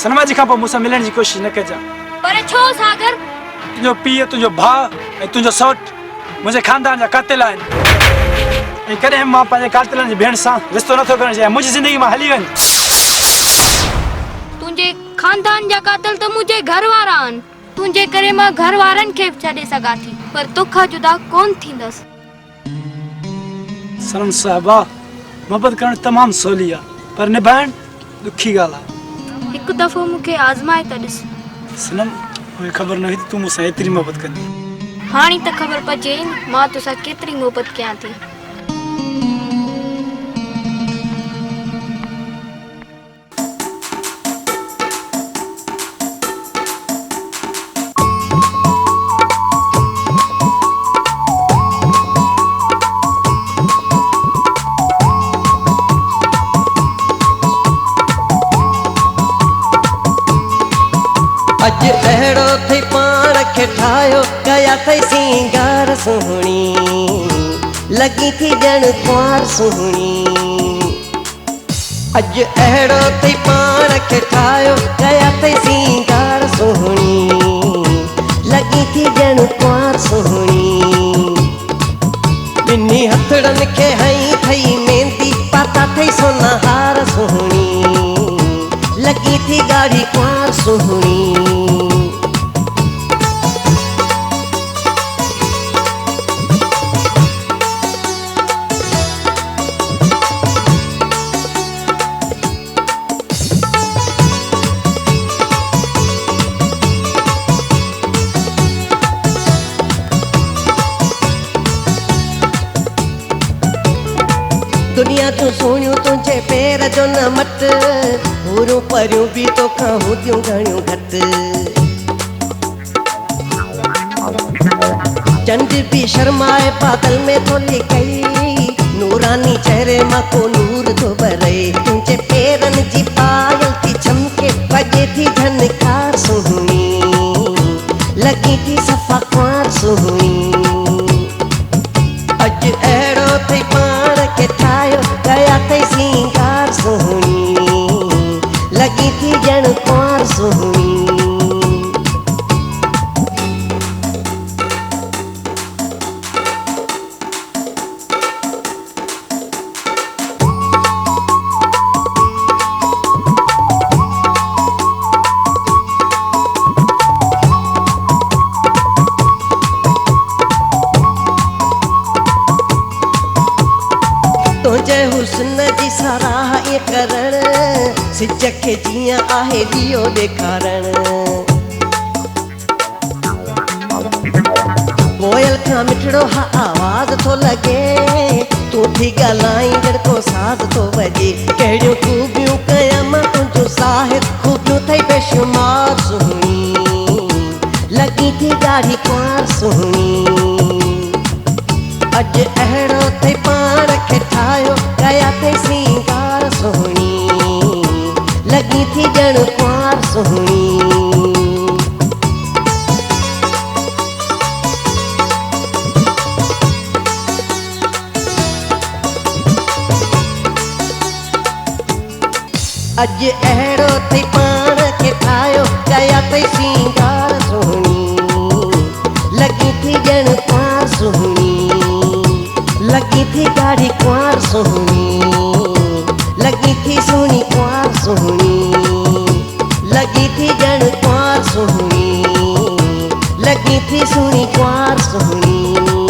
सनमा जी खां पोइ मूंसां मिलण जी कोशिश न कजां। पर छो सागर? तुंहिंजो पीउ, तुंहिंजो भाउ ऐं तुंहिंजो सौट मुंहिंजे खानदान जा कातिल आहिनि। ऐं कॾहिं मां पंहिंजे कातिलनि जी भेण सां रिश्तो नथो करणु चाहियां। मुंहिंजी ज़िंदगी मां हली वञ। तुंहिंजे खानदान जा कातिल त मुंहिंजे घर वारा आहिनि। तुंहिंजे करे मां घर वारनि खे छॾे सघां थी, पर तोखां जुदा कोन थींदसि। सनम साहिबा, मोहबत करणु तमामु सवली आहे, पर निभाइणु ॾुखी ॻाल्हि आहे। हिकु दफ़ो मूंखे आज़माए त ॾिस। सनम, मूंखे ख़बर न हुई त तूं मूंसां एतिरी मोहबत कंदी। हाणे त ख़बर पइजे मां तोसां केतिरी मोहबत कयां थी। अज अहिड़ो थई पाण खे ठाहियो, कया थई सिंगार सुहिणी, लगी थी ॼण कुंवार सुहिणी। अज अहिड़ो थई पाण खे ठाहियो, कया थई सिंगार सुहिणी, लगी थी ॼण कुंवार सुहिणी। ॿिन्ही हथड़नि खे हई थई मेहंदी, पाता थई सोना हार सुहिणी, लगी थी ॻाढ़ी कुंवार सुहिणी। दुनिया तूं सुहिणियूं तुंहिंजे पेर जो न मट, हूरूं परियूं बि तोखां हूंदियूं घणियूं घटि। चंड बि शर्माए बादल में थो लिकई, नूरानी चेहरे मां को नूर थो बरई। तुंहिंजे पेरनि जी पायल थी चमके, वॼे थी झनकार सुहिणी, लगी थी सफ़ा कुंवार सुहिणी। अॼु अहिड़ो थई पाण खे ठाहियो, कया थई सिंगार सुहिणी, लगी थी ॼण कुंवार सुहिणी। तुंहिंजे हुस्न जी साराह ईअं करण, सिज खे जीअं आहे ॾीओ ॾेखारण। कोयल खां मिठड़ो हा आवाज़ थो लॻे, तूं थी ॻाल्हाई ॼण को साज़ थो वॼे। कहिड़ियूं ख़ूबियूं कयां मां तुंहिंजो साहिब, ख़ूबियूं थई बेशुमार सुहिणी, लगी थी ॻाढ़ी कुंवार सुहिणी। अॼु अहिड़ो थई पाण खे ठाहियो, कया थई सिंगार सुहिणी, लगी थी ॼण कुंवार सुहिणी। अॼु अहिड़ो थई पाण खे ठाहियो, कया थई सिंगार सुहिणी, लगी थी ॼण कुंवार सुहिणी, लगी थी ॻाढ़ी कुंवार सुहिणी, लगी थी सुहिणी कुंवार सुहिणी, लगी थी ॼण कुंवार सुहिणी, लगी थी सुहिणी कुंवार सुहिणी।